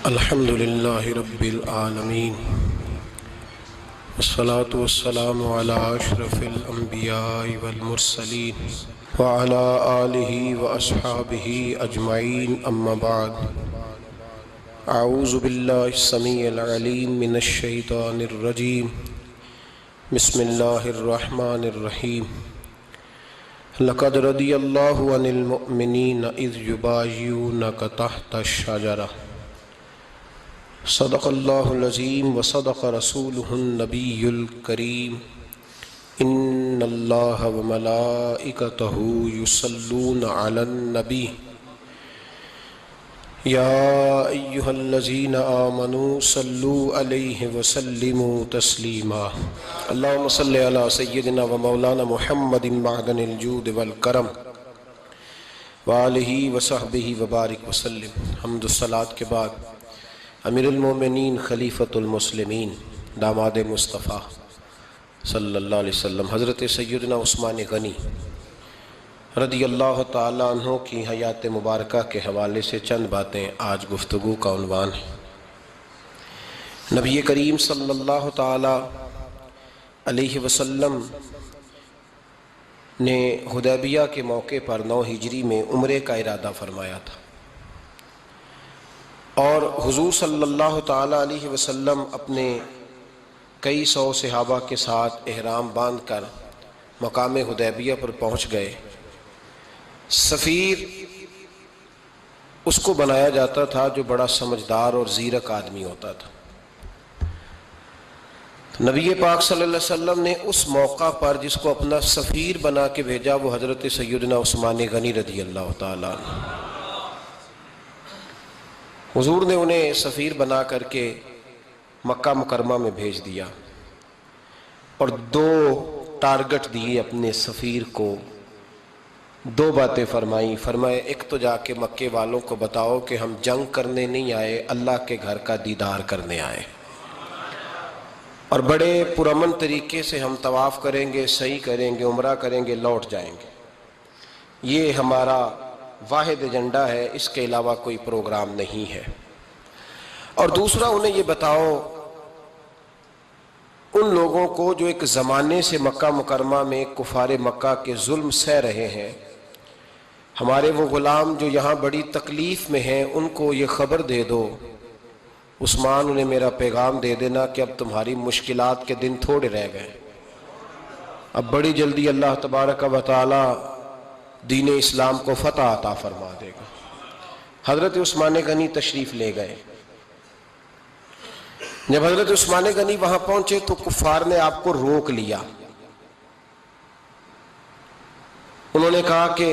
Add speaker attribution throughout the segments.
Speaker 1: الحمد للہ رب العالمین والصلاة والسلام علی اشرف الانبیاء والمرسلین وعلی آلہ واصحابہ اجمعین اما بعد اعوذ باللہ السمیع العلیم من الشیطان الرجیم بسم اللہ الرحمن الرحیم لقد رضی اللہ عن المؤمنین اذ یبایعونک تحت الشجرہ صدق اللہ العظیم وصدق رسولہ النبی الکریم ان اللہ وملائکتہ یصلون علی النبی یا ایہا الذین آمنوا صلوا علیہ وسلموا تسلیما اللہم صلی علی سیدنا و مولانا محمد معدن الجود والکرم وآلہ وصحبہ وبارک وسلم۔ حمد الصلاۃ کے بعد امیر المومنین خلیفۃ المسلمین داماد مصطفیٰ صلی اللہ علیہ وسلم حضرت سیدنا عثمان غنی رضی اللہ تعالیٰ عنہ کی حیات مبارکہ کے حوالے سے چند باتیں آج گفتگو کا عنوان ہے۔ نبی کریم صلی اللہ تعالیٰ علیہ وسلم نے حدیبیہ کے موقع پر 9 ہجری میں عمرے کا ارادہ فرمایا تھا، اور حضور صلی اللہ تعالیٰ علیہ وسلم اپنے کئی سو صحابہ کے ساتھ احرام باندھ کر مقام حدیبیہ پر پہنچ گئے۔ سفیر اس کو بنایا جاتا تھا جو بڑا سمجھدار اور زیرک آدمی ہوتا تھا۔ نبی پاک صلی اللہ علیہ وسلم نے اس موقع پر جس کو اپنا سفیر بنا کے بھیجا وہ حضرت سیدنا عثمان غنی رضی اللہ تعالیٰ عنہ۔ حضور نے انہیں سفیر بنا کر کے مکہ مکرمہ میں بھیج دیا اور 2 ٹارگٹ دیے اپنے سفیر کو، 2 باتیں فرمائیں۔ فرمائے ایک تو جا کے مکے والوں کو بتاؤ کہ ہم جنگ کرنے نہیں آئے، اللہ کے گھر کا دیدار کرنے آئے، اور بڑے پرامن طریقے سے ہم طواف کریں گے، سعی کریں گے، عمرہ کریں گے، لوٹ جائیں گے۔ یہ ہمارا واحد ایجنڈا ہے، اس کے علاوہ کوئی پروگرام نہیں ہے۔ اور دوسرا انہیں یہ بتاؤ ان لوگوں کو جو ایک زمانے سے مکہ مکرمہ میں کفار مکہ کے ظلم سہ رہے ہیں، ہمارے وہ غلام جو یہاں بڑی تکلیف میں ہیں، ان کو یہ خبر دے دو، عثمان انہیں میرا پیغام دے دینا کہ اب تمہاری مشکلات کے دن تھوڑے رہ گئے، اب بڑی جلدی اللہ تبارک و تعالی دین اسلام کو فتح عطا فرما دے گا۔ حضرت عثمان غنی تشریف لے گئے۔ جب حضرت عثمان غنی وہاں پہنچے تو کفار نے آپ کو روک لیا۔ انہوں نے کہا کہ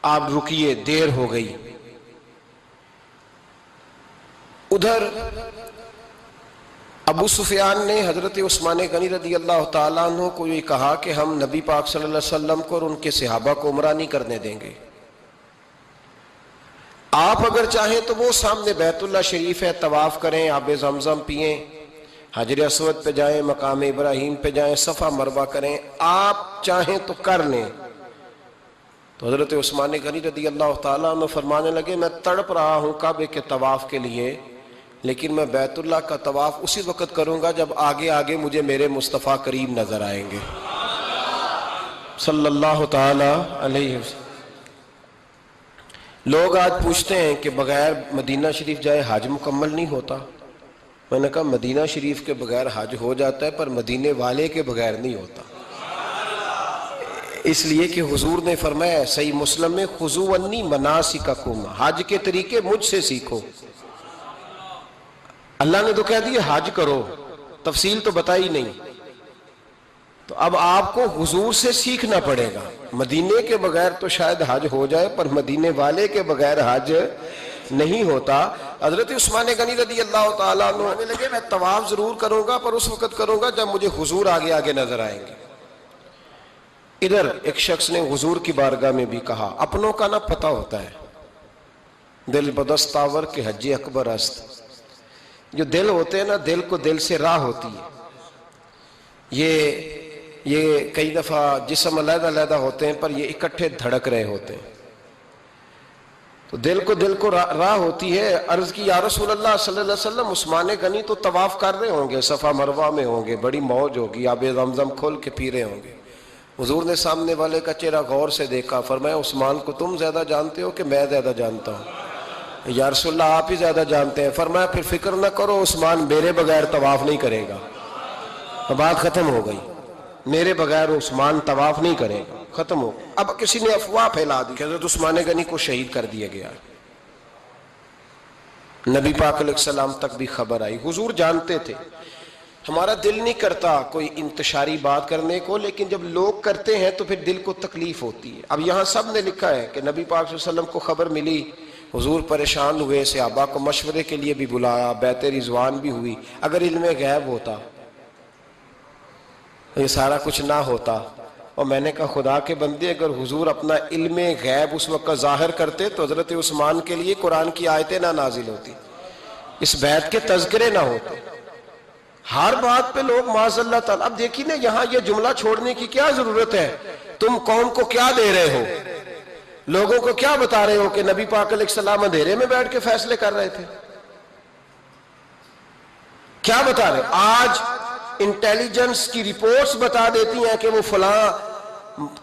Speaker 1: آپ رکیے، دیر ہو گئی۔ ادھر ابو سفیان نے حضرت عثمان غنی رضی اللہ تعالیٰ عنہ کو یہ کہا کہ ہم نبی پاک صلی اللہ علیہ وسلم کو اور ان کے صحابہ کو عمرہ نہیں کرنے دیں گے، آپ اگر چاہیں تو وہ سامنے بیت اللہ شریف ہے، طواف کریں، آب زمزم پئیں، حجر اسود پہ جائیں، مقام ابراہیم پہ جائیں، صفا مروہ کریں، آپ چاہیں تو کر لیں۔ تو حضرت عثمان غنی رضی اللہ تعالیٰ عنہ فرمانے لگے میں تڑپ رہا ہوں کعبے کے طواف کے لیے، لیکن میں بیت اللہ کا طواف اسی وقت کروں گا جب آگے آگے مجھے میرے مصطفیٰ کریم نظر آئیں گے صلی اللہ تعالی علیہ وسلم۔ لوگ آج پوچھتے ہیں کہ بغیر مدینہ شریف جائے حج مکمل نہیں ہوتا۔ میں نے کہا مدینہ شریف کے بغیر حج ہو جاتا ہے، پر مدینے والے کے بغیر نہیں ہوتا، اس لیے کہ حضور نے فرمایا صحیح مسلم میں خذوا عنی مناسککم، حج کے طریقے مجھ سے سیکھو۔ اللہ نے تو کہہ دیا حج کرو، تفصیل تو بتائی نہیں، تو اب آپ کو حضور سے سیکھنا پڑے گا۔ مدینے کے بغیر تو شاید حج ہو جائے، پر مدینے والے کے بغیر حج نہیں ہوتا۔ حضرت عثمان غنی رضی اللہ تعالیٰ عنہ کہنے لگے میں طواف ضرور کروں گا، پر اس وقت کروں گا جب مجھے حضور آگے آگے نظر آئیں گے۔ ادھر ایک شخص نے حضور کی بارگاہ میں بھی کہا، اپنوں کا نہ پتہ ہوتا ہے، دل بدستاور کے حج اکبر است۔ جو دل ہوتے ہیں نا، دل کو دل سے راہ ہوتی ہے۔ یہ کئی دفعہ جسم علیحدہ علیحدہ ہوتے ہیں پر یہ اکٹھے دھڑک رہے ہوتے ہیں۔ تو دل کو راہ ہوتی ہے. عرض کی یا رسول اللہ صلی اللہ علیہ وسلم عثمان غنی تو طواف کر رہے ہوں گے, صفا مروہ میں ہوں گے, بڑی موج ہوگی, آب زمزم کھول کے پی رہے ہوں گے. حضور نے سامنے والے کا چہرہ غور سے دیکھا, فرمایا عثمان کو تم زیادہ جانتے ہو کہ میں زیادہ جانتا ہوں؟ یا رسول اللہ آپ ہی زیادہ جانتے ہیں. فرمایا پھر فکر نہ کرو, عثمان میرے بغیر طواف نہیں کرے گا. بات ختم ہو گئی, میرے بغیر عثمان طواف نہیں کرے گا, ختم ہو. اب کسی نے افواہ پھیلا دی کہ حضرت عثمان غنی کو شہید کر دیا گیا. نبی پاک علیہ السلام تک بھی خبر آئی. حضور جانتے تھے ہمارا دل نہیں کرتا کوئی انتشاری بات کرنے کو, لیکن جب لوگ کرتے ہیں تو پھر دل کو تکلیف ہوتی ہے. اب یہاں سب نے لکھا ہے کہ نبی پاک صلی اللہ علیہ وسلم کو خبر ملی, حضور پریشان ہوئے, صحابہ کو مشورے کے لیے بھی بلایا, بیعت رضوان بھی ہوئی. اگر علم غیب ہوتا, یہ سارا کچھ نہ ہوتا. اور میں نے کہا خدا کے بندے, اگر حضور اپنا علم غیب اس وقت ظاہر کرتے تو حضرت عثمان کے لیے قرآن کی آیتیں نہ نازل ہوتی, اس بیعت کے تذکرے نہ ہوتے. ہر بات پہ لوگ معاذ اللہ تعالیٰ. اب دیکھیے نا یہاں یہ جملہ چھوڑنے کی کیا ضرورت ہے؟ تم قوم کو کیا دے رہے ہو, لوگوں کو کیا بتا رہے ہو کہ نبی پاک علیہ السلام اندھیرے میں بیٹھ کے فیصلے کر رہے تھے؟ کیا بتا رہے؟ آج انٹیلیجنس کی رپورٹس بتا دیتی ہیں کہ وہ فلاں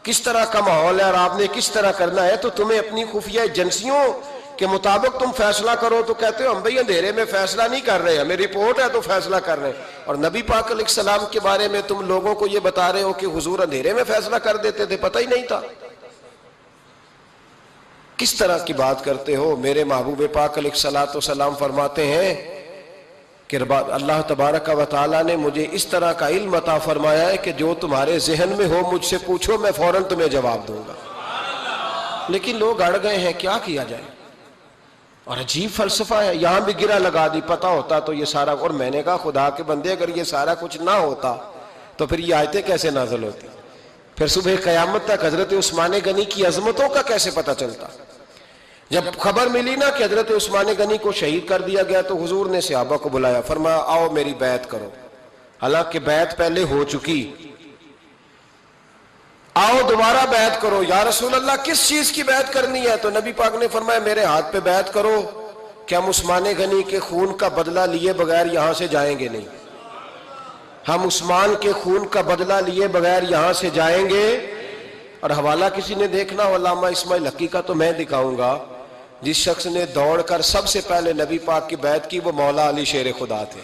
Speaker 1: کس طرح کا ماحول ہے اور آپ نے کس طرح کرنا ہے, تو تمہیں اپنی خفیہ ایجنسیوں کے مطابق تم فیصلہ کرو تو کہتے ہو ہم بھئی اندھیرے میں فیصلہ نہیں کر رہے, ہمیں رپورٹ ہے تو فیصلہ کر رہے ہیں. اور نبی پاک علیہ السلام کے بارے میں تم لوگوں کو یہ بتا رہے ہو کہ حضور اندھیرے میں فیصلہ کر دیتے تھے, پتہ ہی نہیں تھا. کس طرح کی بات کرتے ہو؟ میرے محبوب پاک علیہ الصلوۃ والسلام فرماتے ہیں کہ اللہ تبارک و تعالیٰ نے مجھے اس طرح کا علم عطا فرمایا ہے کہ جو تمہارے ذہن میں ہو مجھ سے پوچھو, میں فوراً تمہیں جواب دوں گا. لیکن لوگ اڑ گئے ہیں, کیا کیا جائے؟ اور عجیب فلسفہ ہے, یہاں بھی گرہ لگا دی, پتہ ہوتا تو یہ سارا. اور میں نے کہا خدا کے بندے اگر یہ سارا کچھ نہ ہوتا تو پھر یہ آیتیں کیسے نازل ہوتی؟ پھر صبح قیامت تک حضرت عثمان غنی کی عظمتوں کا کیسے پتہ چلتا؟ جب خبر ملی نا کہ حضرت عثمان غنی کو شہید کر دیا گیا تو حضور نے صحابہ کو بلایا, فرمایا آؤ میری بیعت کرو. حالانکہ بیعت پہلے ہو چکی, آؤ دوبارہ بیعت کرو. یا رسول اللہ کس چیز کی بیعت کرنی ہے؟ تو نبی پاک نے فرمایا میرے ہاتھ پہ بیعت کرو کہ ہم عثمان غنی کے خون کا بدلہ لیے بغیر یہاں سے جائیں گے نہیں. ہم عثمان کے خون کا بدلہ لیے بغیر یہاں سے جائیں گے. اور حوالہ کسی نے دیکھنا ہو علامہ اسماعیل حقی کا تو میں دکھاؤں گا, جس شخص نے دوڑ کر سب سے پہلے نبی پاک کی بیعت کی وہ مولا علی شیر خدا تھے.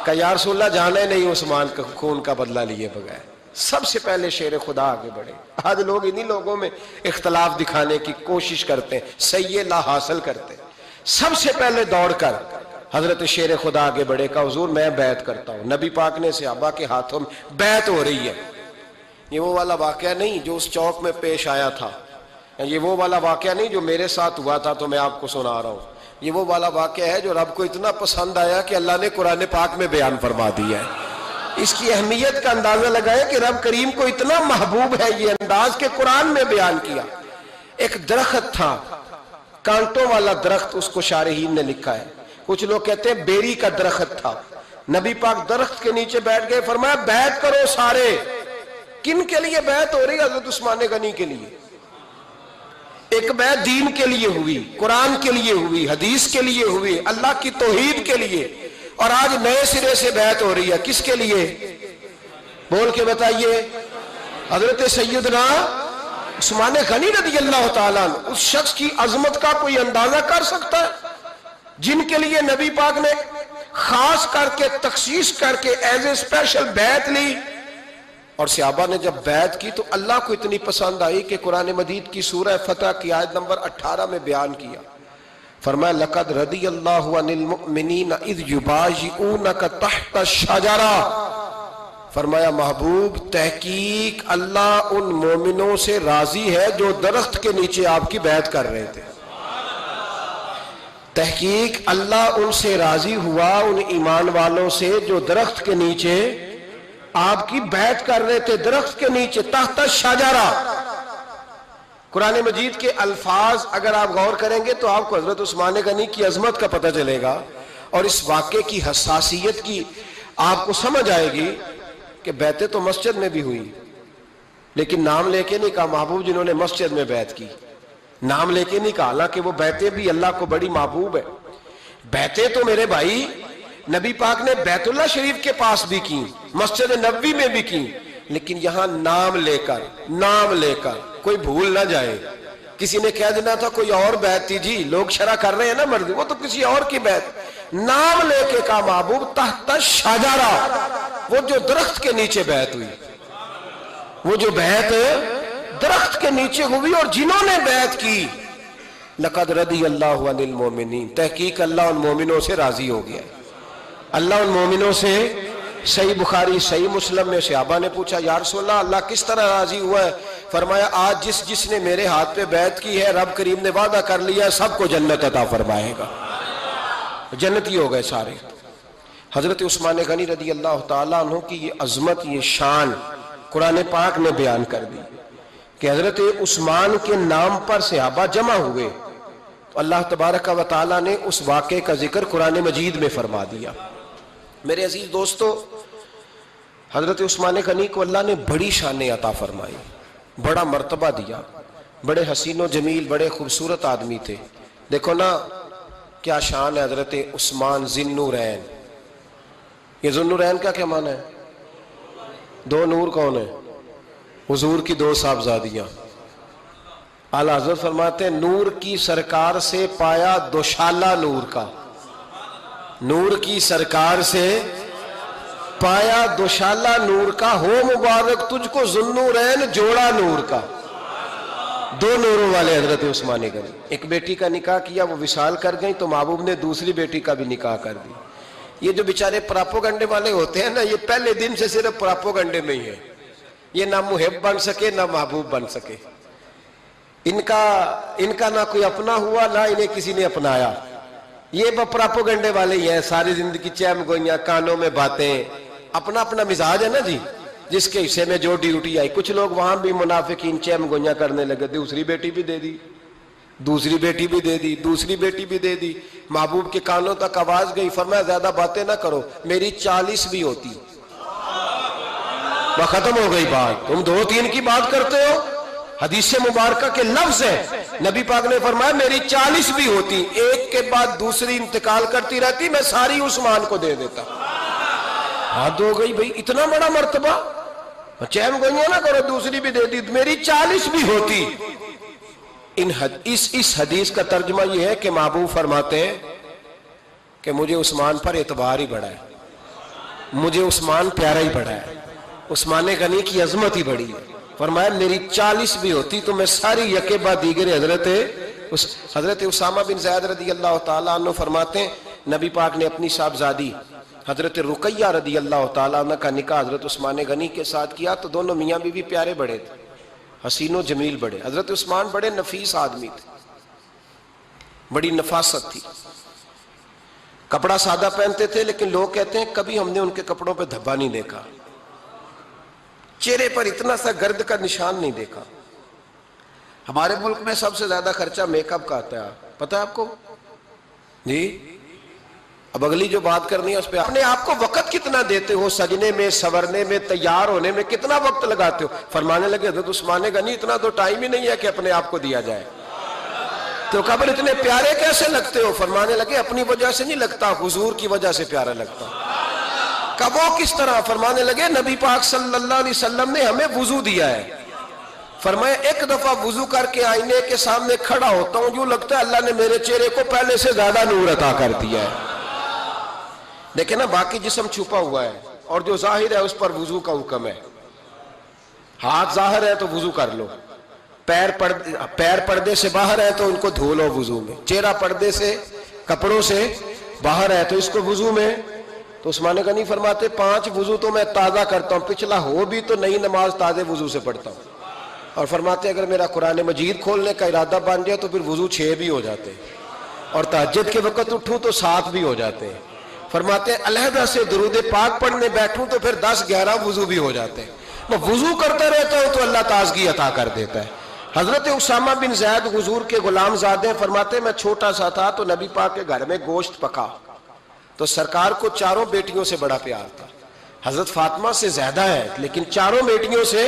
Speaker 1: کہ یا رسول اللہ جانا ہی نہیں عثمان کا خون کا بدلہ لیے بغیر. سب سے پہلے شیر خدا آگے بڑھے. آج لوگ انہی لوگوں میں اختلاف دکھانے کی کوشش کرتے ہیں, صحیح لا حاصل کرتے ہیں. سب سے پہلے دوڑ کر حضرت شیر خدا آگے بڑھے, کا حضور میں بیعت کرتا ہوں. نبی پاک نے صحابہ کے ہاتھوں میں بیعت ہو رہی ہے. یہ وہ والا واقعہ نہیں جو اس چوک میں پیش آیا تھا, یہ وہ والا واقعہ نہیں جو میرے ساتھ ہوا تھا تو میں آپ کو سنا رہا ہوں. یہ وہ والا واقعہ ہے جو رب کو اتنا پسند آیا کہ اللہ نے قرآن پاک میں بیان فرما دیا ہے. اس کی اہمیت کا اندازہ لگائے کہ رب کریم کو اتنا محبوب ہے یہ انداز کہ قرآن میں بیان کیا. ایک درخت تھا, کانٹوں والا درخت, اس کو شارحین نے لکھا ہے. کچھ لوگ کہتے ہیں بیری کا درخت تھا. نبی پاک درخت کے نیچے بیٹھ گئے, فرمایا بیعت کرو سارے. کن کے لیے بیعت ہو رہی؟ حضرت عثمان غنی کے لیے. ایک بیعت دین کے لیے ہوئی, قرآن کے لیے ہوئی, حدیث کے لیے ہوئی, اللہ کی توحید کے لیے. اور آج نئے سرے سے بیعت ہو رہی ہے, کس کے لیے؟ بول کے بتائیے. حضرت سیدنا عثمان غنی رضی اللہ تعالیٰ عنہ, اس شخص کی عظمت کا کوئی اندازہ کر سکتا ہے جن کے لیے نبی پاک نے خاص کر کے تخصیص کر کے ایز اے اسپیشل بیعت لی. اور صحابہ نے جب بیعت کی تو اللہ کو اتنی پسند آئی کہ قرآن مجید کی سورہ فتح کی آیت نمبر 18 میں بیان کیا. فرمایا لقد رضی اللہ عن المؤمنین اذ یبایعونک تحت الشجرہ. فرمایا محبوب تحقیق اللہ ان مومنوں سے راضی ہے جو درخت کے نیچے آپ کی بیعت کر رہے تھے. تحقیق اللہ ان سے راضی ہوا, ان ایمان والوں سے جو درخت کے نیچے آپ کی بیعت کر رہے تھے. درخت کے نیچے تحت الشجرہ. قرآن مجید کے الفاظ اگر آپ غور کریں گے تو آپ کو حضرت عثمان غنی کی عظمت کا پتہ چلے گا, اور اس واقعے کی حساسیت کی آپ کو سمجھ آئے گی کہ بیعتیں تو مسجد میں بھی ہوئی, لیکن نام لے کے نہیں کہا محبوب جنہوں نے مسجد میں بیعت کی. نام لے کے نہیں کہا، حالانکہ وہ بیعتیں بھی اللہ کو بڑی محبوب ہے. بیعتیں تو میرے بھائی نبی پاک نے بیت اللہ شریف کے پاس بھی کی، مسجد نبوی میں بھی کی، لیکن یہاں نام لے کر کوئی بھول نہ جائے. کسی نے کہہ دینا تھا کوئی اور بیعت تھی جی، لوگ شرح کر رہے ہیں نا مرد، وہ تو کسی اور کی بیعت. نام لے کے کہا محبوب تحت شجرہ، وہ جو درخت کے نیچے بیعت ہوئی، وہ جو بیعت درخت کے نیچے ہوئی، اور جنہوں نے بیعت کی لقد رضی اللہ عن المومنین، تحقیق اللہ ان مومنوں سے راضی ہو گیا. اللہ ان مومنوں سے، صحیح بخاری صحیح مسلم میں صحابہ نے پوچھا یا رسول اللہ کس طرح راضی ہوا ہے؟ فرمایا آج جس نے میرے ہاتھ پہ بیعت کی ہے رب کریم نے وعدہ کر لیا ہے سب کو جنت عطا فرمائے گا. جنتی ہو گئے سارے. حضرت عثمان غنی رضی اللہ تعالیٰ عنہ کی یہ عظمت، یہ شان قرآن پاک نے بیان کر دی کہ حضرت عثمان کے نام پر صحابہ جمع ہوئے تو اللہ تبارک و تعالیٰ نے اس واقعے کا ذکر قرآن مجید میں فرما دیا. میرے عزیز دوستو، حضرت عثمان غنی کو اللہ نے بڑی شان عطا فرمائی، بڑا مرتبہ دیا، بڑے حسین و جمیل، بڑے خوبصورت آدمی تھے. دیکھو نا کیا شان ہے حضرت عثمان ذی النورین. یہ ذو النورین کا کیا معنی ہے؟ دو نور کون ہے؟ حضور کی دو صاحبزادیاں. اعلیٰ حضرت فرماتے ہیں نور کی سرکار سے پایا دوشالہ نور کا، نور کی سرکار سے پایا دوشالہ نور کا، ہو مبارک تجھ کو ذو النورین جوڑا نور کا. دو نوروں والے حضرت عثمان غنی. ایک بیٹی کا نکاح کیا، وہ وصال کر گئی تو محبوب نے دوسری بیٹی کا بھی نکاح کر دی. یہ جو بیچارے پراپوگنڈے والے ہوتے ہیں نا، یہ پہلے دن سے صرف پراپوگنڈے میں ہی ہے. یہ نہ محب بن سکے نہ محبوب بن سکے. ان کا نہ کوئی اپنا ہوا نہ انہیں کسی نے اپنایا. یہ پراپوگنڈے والے ہی ہیں، ساری زندگی چیم گوئیاں، کانوں میں باتیں. اپنا اپنا مزاج ہے نا جی، جس کے حصے میں جو ڈیوٹی آئی. کچھ لوگ وہاں بھی منافقین چیم گوئیاں کرنے لگے، دوسری بیٹی بھی دے دی، دوسری بیٹی بھی دے دی، دوسری بیٹی بھی دے دی. محبوب کے کانوں تک آواز گئی، فرمایا زیادہ باتیں نہ کرو، میری 40 بھی ہوتی. وہ ختم ہو گئی بات، تم 2-3 کی بات کرتے ہو. حدیث مبارکہ کے لفظ ہے، نبی پاک نے فرمایا میری 40 بھی ہوتی، ایک کے بعد دوسری انتقال کرتی رہتی، میں ساری عثمان کو دے دیتا. حد ہو گئی بھئی، اتنا بڑا مرتبہ. چیم گوئیاں نہ کرو، دوسری بھی دے دی، میری 40 بھی ہوتی. اس حدیث کا ترجمہ یہ ہے کہ محبوب فرماتے ہیں کہ مجھے عثمان پر اعتبار ہی بڑا ہے، مجھے عثمان پیارا ہی بڑا ہے، عثمان غنی کی عظمت ہی بڑی ہے. فرمایا میری 40 بھی ہوتی تو میں ساری یکے بعد دیگر حضرت اسامہ بن زید رضی اللہ تعالیٰ عنہ فرماتے ہیں نبی پاک نے اپنی صاحبزادی حضرت رقیہ رضی اللہ تعالیٰ عنہ کا نکاح حضرت عثمان غنی کے ساتھ کیا تو دونوں میاں بیوی پیارے بڑے تھے، حسین و جمیل بڑے. حضرت عثمان بڑے نفیس آدمی تھے، بڑی نفاست تھی. کپڑا سادہ پہنتے تھے لیکن لوگ کہتے ہیں کبھی ہم نے ان کے کپڑوں پہ دھبا نہیں دیکھا، چہرے پر اتنا سا گرد کا نشان نہیں دیکھا. ہمارے ملک میں سب سے زیادہ خرچہ میک اپ کا آتا ہے، پتہ ہے آپ کو جی؟ اب اگلی جو بات کرنی ہے اس پہ اپنے آپ کو وقت کتنا دیتے ہو، سجنے میں، سورنے میں، تیار ہونے میں کتنا وقت لگاتے ہو. فرمانے لگے حضرت عثمان غنی اتنا تو ٹائم ہی نہیں ہے کہ اپنے آپ کو دیا جائے. تو قبر اتنے پیارے کیسے لگتے ہو؟ فرمانے لگے اپنی وجہ سے نہیں لگتا، حضور کی وجہ سے پیارا لگتا. کب وہ کس طرح؟ فرمانے لگے نبی پاک صلی اللہ علیہ وسلم نے ہمیں وضو دیا ہے. فرمایا ایک دفعہ وضو کر کے آئینے کے سامنے کھڑا ہوتا ہوں یوں لگتا ہے اللہ نے میرے چہرے کو پہلے سے زیادہ نور عطا کر دیا ہے. دیکھیں نا باقی جسم چھپا ہوا ہے اور جو ظاہر ہے اس پر وضو کا حکم ہے. ہاتھ ظاہر ہے تو وضو کر لو، پیر پردے سے باہر ہے تو ان کو دھو لو وضو میں، چہرہ پردے سے کپڑوں سے باہر ہے تو اس کو وضو میں. تو عثمان غنی فرماتے 5 وضو تو میں تازہ کرتا ہوں، پچھلا ہو بھی تو نئی نماز تازے وضو سے پڑھتا ہوں. اور فرماتے اگر میرا قرآن مجید کھولنے کا ارادہ بن جائے تو پھر وضو 6 بھی ہو جاتے اور تہجد کے وقت اٹھوں تو 7 بھی ہو جاتے ہیں. فرماتے ہیں علیحدہ سے درود پاک پڑھنے بیٹھوں تو پھر 10-11 وضو بھی ہو جاتے ہیں. میں وضو کرتا رہتا ہوں تو اللہ تازگی عطا کر دیتا ہے. حضرت اسامہ بن زید حضور کے غلام زادے ہیں، فرماتے ہیں میں چھوٹا سا تھا تو نبی پاک کے گھر میں گوشت پکا تو سرکار کو 4 بیٹیوں سے بڑا پیار تھا. حضرت فاطمہ سے زیادہ ہے لیکن 4 بیٹیوں سے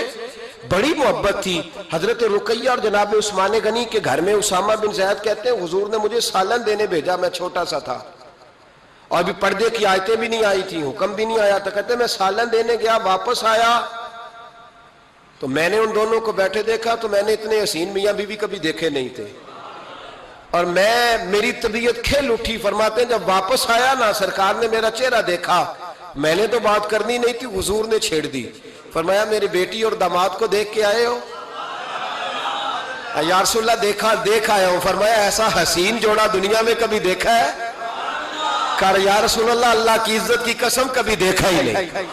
Speaker 1: بڑی محبت تھی. حضرت رقیہ اور جناب عثمان غنی کے گھر میں اسامہ بن زید کہتے ہیں حضور نے مجھے سالن دینے بھیجا, میں چھوٹا سا تھا اور ابھی پردے کی آیتیں بھی نہیں آئی تھی, حکم بھی نہیں آیا تھا. کہتے ہیں میں سالن دینے گیا, واپس آیا تو میں نے ان دونوں کو بیٹھے دیکھا تو میں نے اتنے حسین میاں بیوی کبھی دیکھے نہیں تھے, اور میری طبیعت کھل اٹھی. فرماتے ہیں جب واپس آیا نا, سرکار نے میرا چہرہ دیکھا, میں نے تو بات کرنی نہیں تھی, حضور نے چھیڑ دی. فرمایا میری بیٹی اور داماد کو دیکھ کے آئے ہو؟ یا رسول اللہ دیکھ آیا ہوں. فرمایا ایسا حسین جوڑا دنیا میں کبھی دیکھا ہے؟ کہا یا رسول اللہ اللہ کی عزت کی قسم کبھی دیکھا ہی نہیں.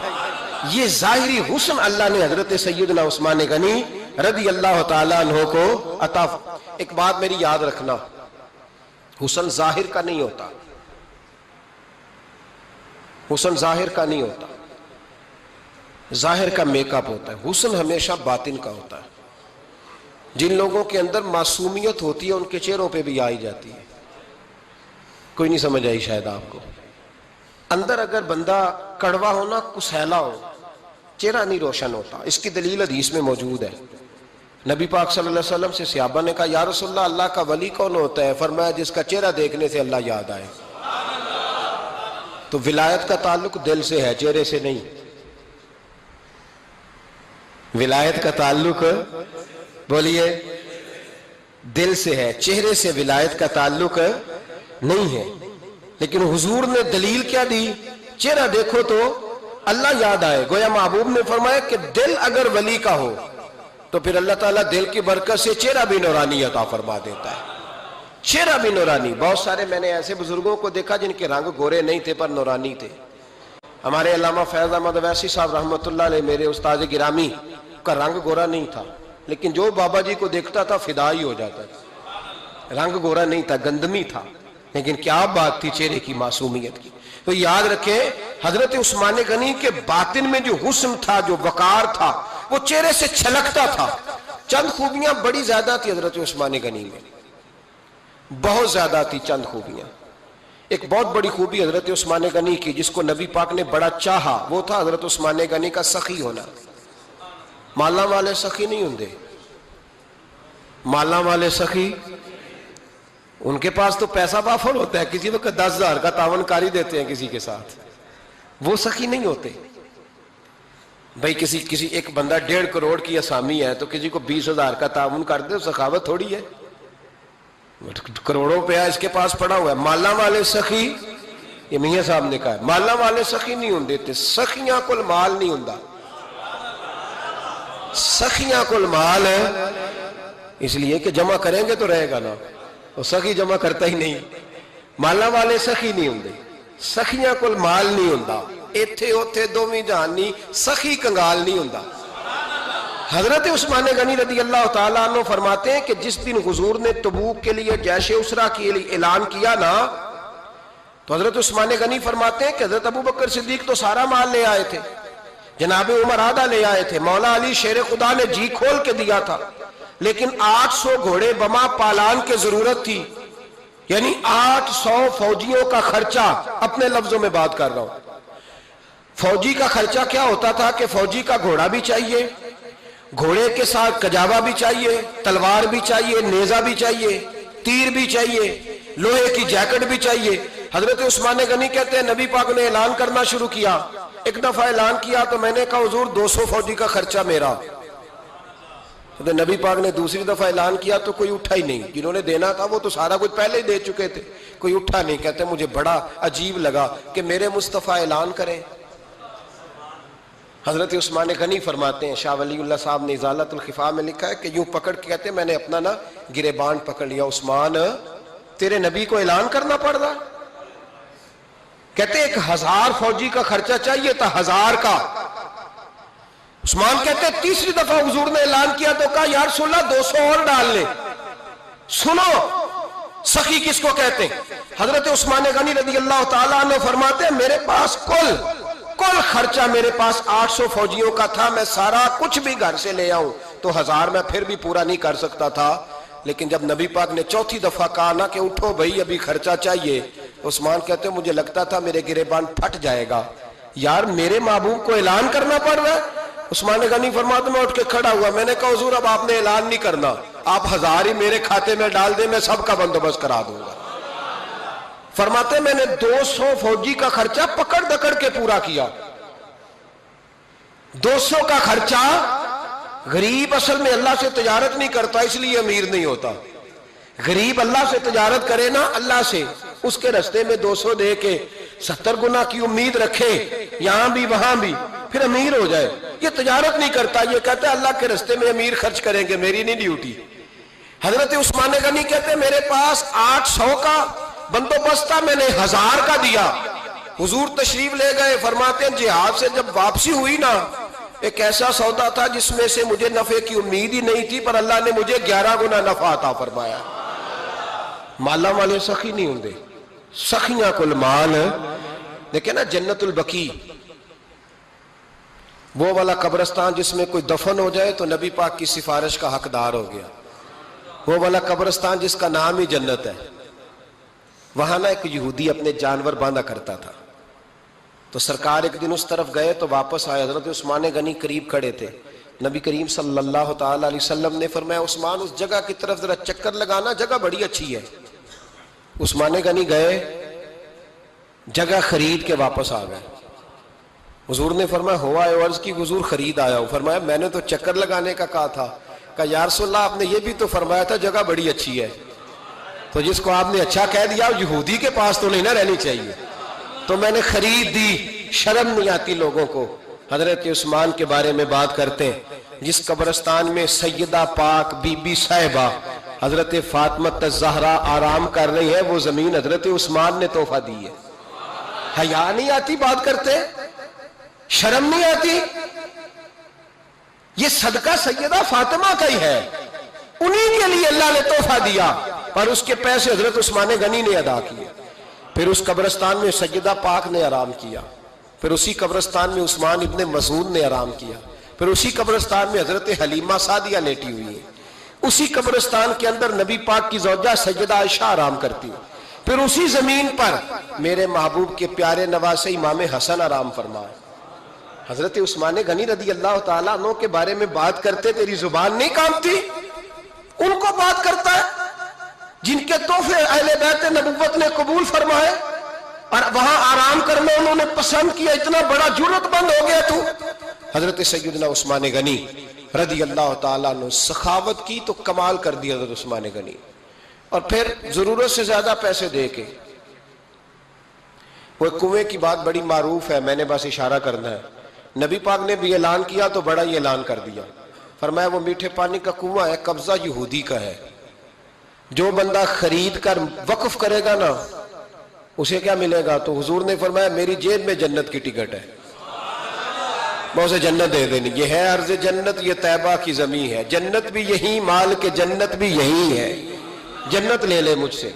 Speaker 1: یہ ظاہری حسن اللہ نے حضرت سیدنا عثمان غنی رضی اللہ تعالیٰ عنہ کو عطا. ایک بات میری یاد رکھنا, حسن ظاہر کا نہیں ہوتا, حسن ظاہر کا نہیں ہوتا, ظاہر کا میک اپ ہوتا ہے. حسن ہمیشہ باطن کا ہوتا ہے. جن لوگوں کے اندر معصومیت ہوتی ہے ان کے چہروں پہ بھی آئی جاتی ہے. کوئی نہیں سمجھ آئی شاید آپ کو. اندر اگر بندہ کڑوا ہونا, کسیلا ہو, چہرہ نہیں روشن ہوتا. اس کی دلیل حدیث میں موجود ہے. نبی پاک صلی اللہ علیہ وسلم سے صحابہ نے کہا یا رسول اللہ اللہ کا ولی کون ہوتا ہے؟ فرمایا جس کا چہرہ دیکھنے سے اللہ یاد آئے. تو ولایت کا تعلق دل سے ہے, چہرے سے نہیں. ولایت کا تعلق بولیے دل سے ہے, چہرے سے ولایت کا تعلق نہیں ہے. لیکن حضور نے دلیل کیا دی؟ چہرہ دیکھو تو اللہ یاد آئے. گویا محبوب نے فرمایا کہ دل اگر ولی کا ہو تو پھر اللہ تعالیٰ دل کی برکت سے چہرہ بھی نورانی عطا فرما دیتا ہے. چہرہ بھی نورانی. بہت سارے میں نے ایسے بزرگوں کو دیکھا جن کے رنگ گورے نہیں تھے پر نورانی تھے. ہمارے علامہ فیض احمد اویسی صاحب رحمۃ اللہ علیہ, میرے استاد گرامی, کا رنگ گورا نہیں تھا, لیکن جو بابا جی کو دیکھتا تھا فدا ہی ہو جاتا تھا. رنگ گورا نہیں تھا, گندمی تھا, لیکن کیا بات تھی چہرے کی معصومیت کی. تو یاد رکھیں حضرت عثمان غنی کے باطن میں جو حسن تھا, جو وقار تھا, وہ چہرے سے چھلکتا تھا. چند خوبیاں بڑی زیادہ تھی حضرت عثمان غنی میں, بہت زیادہ تھی چند خوبیاں. ایک بہت بڑی خوبی حضرت عثمان غنی کی جس کو نبی پاک نے بڑا چاہا, وہ تھا حضرت عثمان غنی کا سخی ہونا. مالا والے سخی نہیں ہوندے, مالا والے سخی ان کے پاس تو پیسہ وافر ہوتا ہے, کسی وقت 10,000 کا تعاون کاری دیتے ہیں کسی کے ساتھ, وہ سخی نہیں ہوتے. بھائی کسی ایک بندہ 1.5 کروڑ کی اسامی ہے تو کسی کو 20,000 کا تعاون کر دے, سخاوت تھوڑی ہے. کروڑوں روپیہ اس کے پاس پڑا ہوا ہے. مالا والے سخی, یہ میاں صاحب نے کہا ہے, مالا والے سخی نہیں ہوندے تے سخیاں کل مال نہیں ہوندا. سخیاں کل مال ہے اس لیے کہ جمع کریں گے تو رہے گا نا, وہ سخی جمع کرتا ہی نہیں. مالا والے سخی نہیں ہوندے, سخیاں کل مال نہیں ہوندا. ایتھے اوتھے دوویں جہان نہیں, سخی کنگال نہیں ہوندا. حضرت عثمان غنی رضی اللہ تعالیٰ عنہ فرماتے ہیں کہ جس دن حضور نے تبوک کے لیے جیش اسرا کے لیے اعلان کیا نا, تو حضرت عثمان غنی فرماتے ہیں کہ حضرت ابو بکر صدیق تو سارا مال لے آئے تھے, جناب عمر آدھا لے آئے تھے, مولا علی شیر خدا نے جی کھول کے دیا تھا, لیکن 800 گھوڑے بما پالان کی ضرورت تھی. یعنی 800 فوجیوں کا خرچہ, اپنے لفظوں میں بات کر رہا ہوں. فوجی کا خرچہ کیا ہوتا تھا کہ فوجی کا گھوڑا بھی چاہیے, گھوڑے کے ساتھ کجاوا بھی چاہیے, تلوار بھی چاہیے, نیزہ بھی چاہیے, تیر بھی چاہیے, لوہے کی جیکٹ بھی چاہیے. حضرت عثمان غنی کہتے ہیں نبی پاک نے اعلان کرنا شروع کیا. ایک دفعہ اعلان کیا تو میں نے کہا حضور 200 فوجی کا خرچہ میرا. تو نبی پاک نے دوسری دفعہ اعلان کیا تو کوئی اٹھا ہی نہیں. جنہوں نے دینا تھا وہ تو سارا کچھ پہلے ہی دے چکے تھے, کوئی اٹھا نہیں. کہتے ہیں مجھے بڑا عجیب لگا کہ میرے مصطفیٰ اعلان کریں. حضرت عثمان غنی فرماتے ہیں, شاہ ولی اللہ صاحب نے ازالت الخفا میں لکھا ہے کہ یوں پکڑ کے کہتے ہیں میں نے اپنا نا گریبان پکڑ لیا, عثمان تیرے نبی کو اعلان کرنا پڑ رہا. کہتے ہیں 1000 فوجی کا خرچہ چاہیے تھا, 1000 کا. عثمان کہتے ہیں تیسری دفعہ حضور نے اعلان کیا تو کہا یا رسول اللہ 200 اور ڈال لے. سنو سخی کس کو کہتے ہیں. حضرت عثمان غنی رضی اللہ تعالیٰ عنہ فرماتے ہیں میرے پاس کل خرچہ میرے پاس 800 فوجیوں کا تھا, میں سارا کچھ بھی گھر سے لے آؤں تو 1000 میں پھر بھی پورا نہیں کر سکتا تھا. لیکن جب نبی پاک نے چوتھی دفعہ کہا نا کہ اٹھو بھائی ابھی خرچہ چاہیے, عثمان کہتے ہیں مجھے لگتا تھا میرے گریبان پھٹ جائے گا. یار میرے محبوب کو اعلان کرنا پڑ رہا ہے, عثمان غنی فرماتے میں اٹھ کے کھڑا ہوا، میں نے کہا حضور اب آپ نے اعلان نہیں کرنا، آپ 1000 ہی میرے کھاتے میں ڈال دیں، میں سب کا بندوبست کرا دوں گا۔ فرماتے میں نے 200 فوجی کا خرچہ پکڑ دکڑ کے پورا کیا۔ 200 کا خرچہ، غریب اصل میں اللہ سے تجارت نہیں کرتا اس لیے امیر نہیں ہوتا، غریب اللہ سے تجارت کرے نا، اللہ سے اس کے رستے میں 200 دے کے 70 گنا کی امید رکھے یہاں بھی وہاں بھی، پھر امیر ہو جائے۔ یہ تجارت نہیں کرتا، یہ کہتا ہے اللہ کے رستے میں امیر خرچ کریں گے، میری نہیں ڈیوٹی۔ حضرت عثمان غنی کہتے ہیں میرے پاس 800 کا بندوبست تھا، میں نے 1000 کا دیا۔ حضور تشریف لے گئے، فرماتے ہیں جہاد سے جب واپسی ہوئی نا، ایک ایسا سودا تھا جس میں سے مجھے نفع کی امید ہی نہیں تھی، پر اللہ نے مجھے 11 گنا نفع عطا فرمایا۔ مالا والے سخی نہیں ہوں گے، سخیاں کل مال۔ دیکھیں نا جنت البقیع، وہ والا قبرستان جس میں کوئی دفن ہو جائے تو نبی پاک کی سفارش کا حقدار ہو گیا، وہ والا قبرستان جس کا نام ہی جنت ہے۔ وہاں نا ایک یہودی اپنے جانور باندھا کرتا تھا، تو سرکار ایک دن اس طرف گئے تو واپس آئے، حضرت عثمان غنی قریب کھڑے تھے، نبی کریم صلی اللہ تعالی علیہ وسلم نے فرمایا عثمان اس جگہ کی طرف ذرا چکر لگانا، جگہ بڑی اچھی ہے۔ عثمان غنی گئے، جگہ خرید کے واپس آ گئے۔ حضور نے فرمایا ہوا ہے؟ عرض کی حضور خرید آیا ہوں۔ فرمایا میں نے تو چکر لگانے کا کہا تھا۔ کہا یا رسول اللہ آپ نے یہ بھی تو فرمایا تھا جگہ بڑی اچھی ہے، تو جس کو آپ نے اچھا کہہ دیا یہودی کے پاس تو نہیں نہ رہنی چاہیے، تو میں نے خرید دی۔ شرم نہیں آتی لوگوں کو۔ حضرت عثمان کے بارے میں بات کرتے ہیں، جس قبرستان میں سیدہ پاک بی بی صاحبہ حضرت فاطمہ الزہرا آرام کر رہی ہے، وہ زمین حضرت عثمان نے تحفہ دی ہے۔ حیا نہیں آتی بات کرتے؟ شرم نہیں آتی؟ یہ صدقہ سیدہ فاطمہ کا ہی ہے، انہی کے لیے اللہ نے تحفہ دیا، پر اس کے پیسے حضرت عثمان غنی نے ادا کیے۔ پھر اس قبرستان میں سیدہ پاک نے آرام کیا، پھر اسی قبرستان میں عثمان ابن مسعود نے آرام کیا، پھر اسی قبرستان میں حضرت حلیمہ سعدیہ لیٹی ہوئی ہے، اسی قبرستان کے اندر نبی پاک کی زوجہ سیدہ عائشہ آرام کرتی ہے، پھر اسی زمین پر میرے محبوب کے پیارے نواسے امام حسن آرام فرمائے۔ حضرت عثمان غنی رضی اللہ تعالیٰ عنہ کے بارے میں بات کرتے تیری زبان نہیں کانپتی؟ ان کو بات کرتا ہے جن کے تحفے اہل بیت نبوت نے قبول فرمائے اور وہاں آرام کرنا انہوں نے پسند کیا، اتنا بڑا جرت بند ہو گیا تو۔ حضرت سیدنا عثمان غنی رضی اللہ تعالیٰ عنہ سخاوت کی تو کمال کر دیا حضرت عثمان غنی، اور پھر ضرورت سے زیادہ پیسے دے کے۔ وہ کنویں کی بات بڑی معروف ہے، میں نے بس اشارہ کرنا ہے، نبی پاک نے بھی اعلان کیا تو بڑا ہی اعلان کر دیا، فرمایا وہ میٹھے پانی کا کنواں ہے، قبضہ یہودی کا ہے، جو بندہ خرید کر وقف کرے گا نا اسے کیا ملے گا؟ تو حضور نے فرمایا میری جیب میں جنت کی ٹکٹ ہے، میں اسے جنت دے دینی۔ یہ ہے عرض جنت، یہ طیبہ کی زمین ہے، جنت بھی یہی، مال کے جنت بھی یہی ہے، جنت لے لے مجھ سے،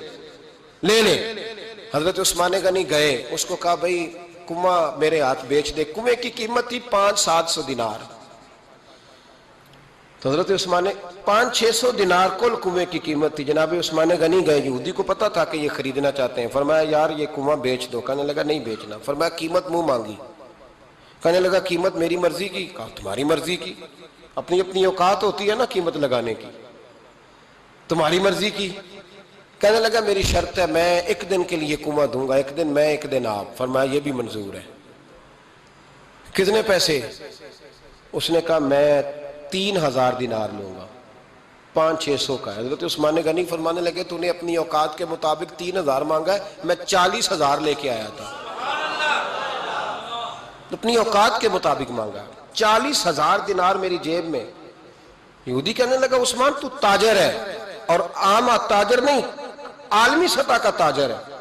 Speaker 1: لے لے۔ حضرت عثمان غنی گئے، اس کو کہا بھئی کنواں میرے ہاتھ بیچ دے۔ کنویں کی قیمت تھی 500-700 دینار، تو حضرت عثمان 500-600 دینار کل کنویں کی قیمت تھی۔ جناب عثمان غنی گئے، یہودی کو پتا تھا کہ یہ خریدنا چاہتے ہیں، فرمایا یار یہ کنواں بیچ دو۔ کہنے لگا نہیں بیچنا۔ فرمایا قیمت منہ مانگی، کہنے لگا قیمت میری مرضی کی۔ کہا تمہاری مرضی کی، اپنی اپنی اوقات ہوتی ہے نا قیمت لگانے کی، تمہاری مرضی کی۔ کہنے لگا میری شرط ہے میں ایک دن کے لیے کنواں دوں گا، ایک دن میں ایک دن آپ۔ فرمایا یہ بھی منظور ہے۔ کتنے پیسے؟ اس نے کہا میں 3000 دینار لوں گا، 500-600 کا ہے۔ حضرت عثمان غنی فرمانے لگے تو نے اپنی اوقات کے مطابق 3000 مانگا ہے، میں 40,000 لے کے آیا تھا، اپنی اوقات کے مطابق مانگا، 40,000 دینار میری جیب میں۔ یہودی کہنے لگا عثمان تو تاجر ہے، اور عام تاجر نہیں، عالمی سطح کا تاجر ہے،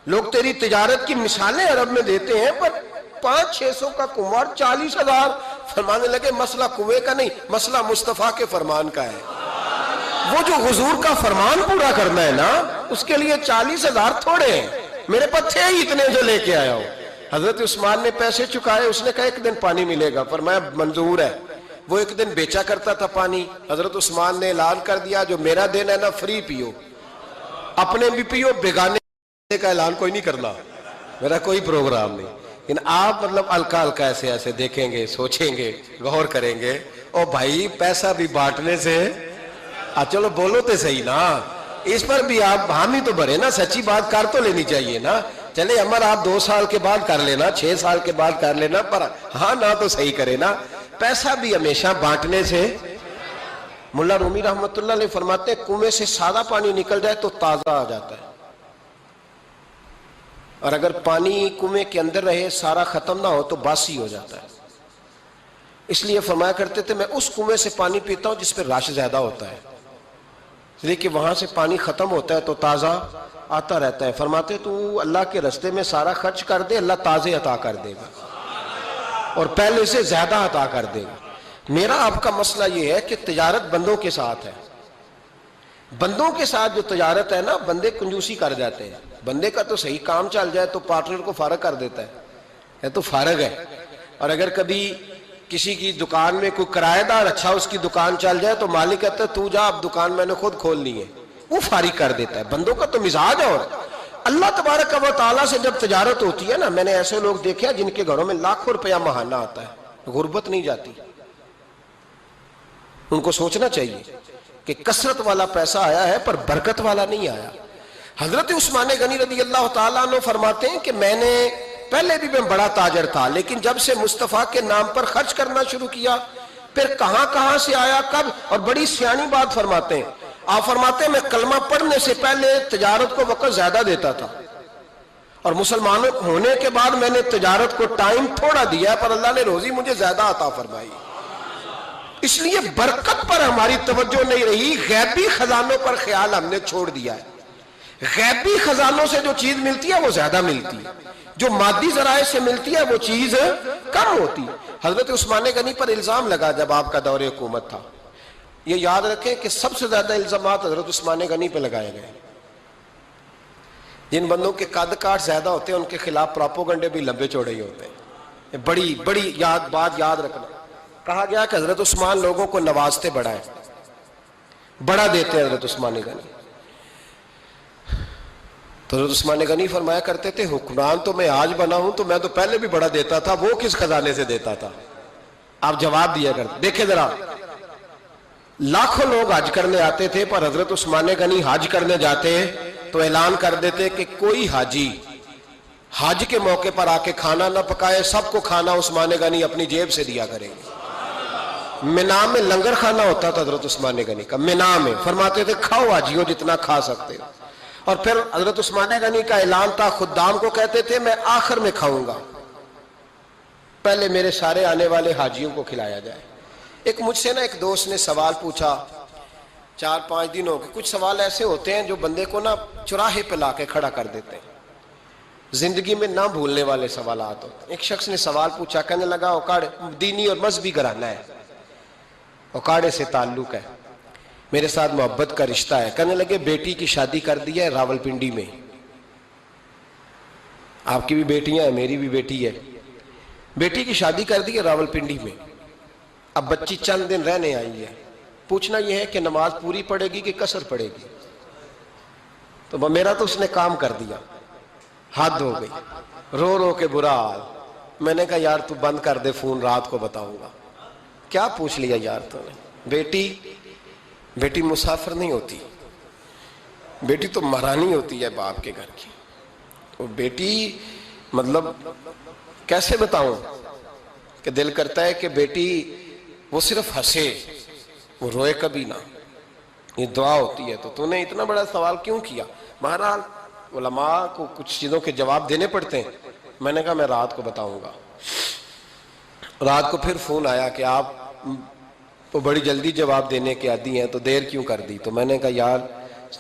Speaker 1: لوگ تیری تجارت کی مثالیں عرب میں دیتے ہیں، پر 500-600 کا کنواں 40,000۔ فرمانے لگے مسئلہ کنویں کا نہیں، مسئلہ مصطفیٰ کے فرمان کا ہے، وہ جو حضور کا فرمان پورا کرنا ہے نا، اس کے لیے 40,000 تھوڑے ہیں، میرے پاس تھے ہی اتنے جو لے کے آیا ہوں۔ حضرت عثمان نے پیسے چکائے، اس نے کہا ایک دن پانی ملے گا۔ فرمایا منظور ہے۔ وہ ایک دن بیچا کرتا تھا پانی، حضرت عثمان نے اعلان کر دیا جو میرا دن ہے نا فری پیو، اپنے بھی پیو، بیگانے کا اعلان کوئی نہیں کرنا، میرا کوئی پروگرام نہیں۔ لیکن آپ مطلب ہلکا ہلکا ایسے ایسے دیکھیں گے، سوچیں گے، غور کریں گے، او بھائی پیسہ بھی بانٹنے سے چلو بولو تو صحیح نا، اس پر بھی آپ حامی تو بھرے نا، سچی بات کر تو لینی چاہیے نا۔ چلے عمر آپ 2 سال کے بعد کر لینا، 6 سال کے بعد کر لینا، پر ہاں نہ تو صحیح کرے نا، پیسہ بھی ہمیشہ بانٹنے سے۔ ملا رومی رحمت اللہ علیہ فرماتے ہیں کنویں سے سادہ پانی نکل جائے تو تازہ آ جاتا ہے، اور اگر پانی کنویں کے اندر رہے سارا ختم نہ ہو تو باسی ہو جاتا ہے۔ اس لیے فرمایا کرتے تھے میں اس کنویں سے پانی پیتا ہوں جس پہ رش زیادہ ہوتا ہے، لیکن وہاں سے پانی ختم ہوتا ہے تو تازہ آتا رہتا ہے۔ فرماتے تو اللہ کے رستے میں سارا خرچ کر دے، اللہ تازے عطا کر دے گا اور پہلے سے زیادہ عطا کر دے گا۔ میرا آپ کا مسئلہ یہ ہے کہ تجارت بندوں کے ساتھ ہے، بندوں کے ساتھ جو تجارت ہے نا، بندے کنجوسی کر جاتے ہیں، بندے کا تو صحیح کام چل جائے تو پارٹنر کو فارغ کر دیتا ہے، یہ تو فارغ ہے، اور اگر کبھی کسی کی دکان میں کوئی کرایہ دار اچھا اس کی دکان چل جائے تو مالک کہتا ہے تو جا، اب دکان میں نے خود کھول لی ہے، وہ فارغ کر دیتا ہے۔ بندوں کا تو مزاج ہے۔ اور اللہ تبارک و تعالیٰ سے جب تجارت ہوتی ہے نا، میں نے ایسے لوگ دیکھے ہیں جن کے گھروں میں لاکھوں روپیہ ماہانہ آتا ہے، غربت نہیں جاتی۔ ان کو سوچنا چاہیے کہ کثرت والا پیسہ آیا ہے پر برکت والا نہیں آیا۔ حضرت عثمان غنی رضی اللہ تعالیٰ عنہ فرماتے ہیں کہ میں نے پہلے بھی میں بڑا تاجر تھا، لیکن جب سے مصطفیٰ کے نام پر خرچ کرنا شروع کیا، پھر کہاں کہاں سے آیا کب، اور بڑی سیانی بات فرماتے ہیں۔ آپ فرماتے ہیں میں کلمہ پڑھنے سے پہلے تجارت کو وقت زیادہ دیتا تھا، اور مسلمان ہونے کے بعد میں نے تجارت کو ٹائم تھوڑا دیا، پر اللہ نے روزی مجھے زیادہ عطا فرمائی۔ اس لیے برکت پر ہماری توجہ نہیں رہی، غیبی خزانوں پر خیال ہم نے چھوڑ دیا ہے۔ غیبی خزانوں سے جو چیز ملتی ہے وہ زیادہ ملتی ہے، جو مادی ذرائع سے ملتی ہے وہ چیز کم ہوتی ہے۔ حضرت عثمان غنی پر الزام لگا جب آپ کا دور حکومت تھا، یہ یاد رکھیں کہ سب سے زیادہ الزامات حضرت عثمان غنی پہ لگائے گئے۔ جن بندوں کے قد کاٹ زیادہ ہوتے ہیں ان کے خلاف پراپوگنڈے بھی لمبے چوڑے ہی ہوتے ہیں۔ بڑی بڑی بات یاد رکھنا، کہا گیا کہ حضرت عثمان لوگوں کو نوازتے بڑا ہے، بڑا دیتے ہیں حضرت عثمان غنی۔ تو حضرت عثمان غنی فرمایا کرتے تھے حکمران تو میں آج بنا ہوں تو میں تو پہلے بھی بڑا دیتا تھا، وہ کس خزانے سے دیتا تھا؟ آپ جواب دیا کرتے۔ دیکھیں ذرا، لاکھوں لوگ حج کرنے آتے تھے، پر حضرت عثمان غنی حج کرنے جاتے تو اعلان کر دیتے کہ کوئی حاجی حج کے موقع پر آ کے کھانا نہ پکائے، سب کو کھانا عثمان غنی اپنی جیب سے دیا کریں گے۔ مینا میں لنگر کھانا ہوتا تھا حضرت عثمان غنی کا، مینا میں فرماتے تھے کھاؤ حاجیوں جتنا کھا سکتے ہو، اور پھر حضرت عثمان غنی کا اعلان تھا، خدام کو کہتے تھے میں آخر میں کھاؤں گا، پہلے میرے سارے آنے والے حاجیوں کو کھلایا جائے۔ ایک مجھ سے نا ایک دوست نے سوال پوچھا، 4-5 دن ہو گئے، کچھ سوال ایسے ہوتے ہیں جو بندے کو نا چوراہے پہ لا کے کھڑا کر دیتے ہیں، زندگی میں نہ بھولنے والے سوالات ہوتے ہیں۔ ایک شخص نے سوال پوچھا، کہنے لگا اوکاڑ دینی اور مذہبی گھرانہ ہے، اوکاڑے سے تعلق ہے، میرے ساتھ محبت کا رشتہ ہے، کہنے لگے بیٹی کی شادی کر دی ہے راولپنڈی میں، آپ کی بھی بیٹیاں ہیں میری بھی بیٹی ہے، بیٹی کی شادی کر دی ہے راولپنڈی میں، اب بچی چند دن رہنے آئی ہے، پوچھنا یہ ہے کہ نماز پوری پڑے گی کہ قصر پڑے گی؟ تو میرا تو اس نے کام کر دیا، حد ہو گئی، رو رو کے برا حال۔ میں نے کہا یار تو بند کر دے فون، رات کو بتاؤں گا۔ کیا پوچھ لیا یار تو نے؟ بیٹی مسافر نہیں ہوتی، بیٹی تو مہرانی ہوتی ہے باپ کے گھر کی، وہ بیٹی مطلب کیسے بتاؤں کہ دل کرتا ہے کہ بیٹی وہ صرف ہنسے، وہ روئے کبھی نہ، یہ دعا ہوتی ہے۔ تو نے اتنا بڑا سوال کیوں کیا؟ بہرحال علماء کو کچھ چیزوں کے جواب دینے پڑتے ہیں۔ میں نے کہا میں رات کو بتاؤں گا۔ رات کو پھر فون آیا کہ آپ وہ بڑی جلدی جواب دینے کے عادی ہیں تو دیر کیوں کر دی؟ تو میں نے کہا یار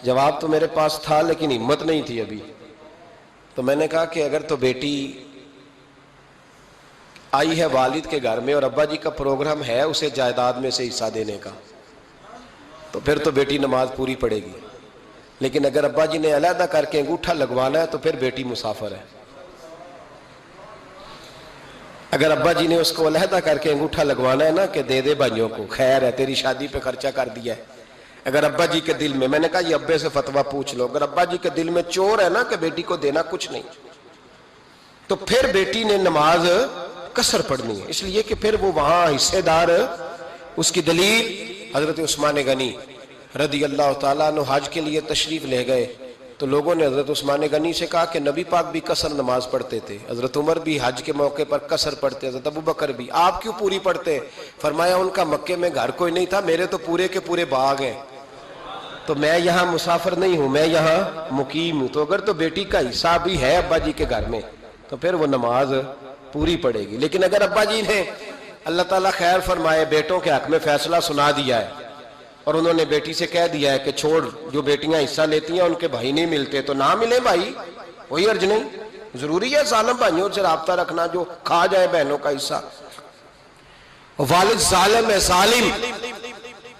Speaker 1: جواب تو میرے پاس تھا لیکن ہمت نہیں تھی ابھی۔ تو میں نے کہا کہ اگر تو بیٹی آئی ہے والد کے گھر میں اور ابا جی کا پروگرام ہے اسے جائیداد میں سے حصہ دینے کا، تو پھر تو بیٹی نماز پوری پڑے گی، لیکن اگر ابا جی نے علیحدہ کر کے انگوٹھا لگوانا ہے تو پھر بیٹی مسافر ہے۔ اگر ابا جی نے اس کو علیحدہ کر کے انگوٹھا لگوانا ہے نا کہ دے دے بھائیوں کو، خیر ہے تیری شادی پہ خرچہ کر دیا ہے، اگر ابا جی کے دل میں نے کہا یہ ابے سے فتویٰ پوچھ لو، اگر ابا جی کے دل میں چور ہے نا کہ بیٹی کو دینا کچھ نہیں، تو پھر بیٹی نے نماز قصر پڑھنی ہے، اس لیے کہ پھر وہ وہاں حصے دار۔ اس کی دلیل حضرت عثمان غنی رضی اللہ تعالیٰ عنہ حج کے لیے تشریف لے گئے تو لوگوں نے حضرت عثمان غنی سے کہا کہ نبی پاک بھی قصر نماز پڑھتے تھے، حضرت عمر بھی حج کے موقع پر قصر پڑھتے، حضرت ابو بکر بھی، آپ کیوں پوری پڑھتے؟ فرمایا ان کا مکے میں گھر کوئی نہیں تھا، میرے تو پورے کے پورے باغ ہیں، تو میں یہاں مسافر نہیں ہوں، میں یہاں مقیم ہوں، تو اگر تو بیٹی کا حصہ بھی ہے ابا جی کے گھر میں تو پھر وہ نماز پوری پڑے گی۔ لیکن اگر ابا جی نے اللہ تعالیٰ خیر فرمائے بیٹوں کے حق میں فیصلہ سنا دیا ہے اور انہوں نے بیٹی سے کہہ دیا ہے کہ چھوڑ، جو بیٹیاں حصہ لیتی ہیں ان کے بھائی نہیں ملتے تو نہ ملے بھائی، کوئی عرض نہیں، ضروری ہے ظالم بھائیوں سے رابطہ رکھنا جو کھا جائے بہنوں کا حصہ۔ والد ظالم ہے،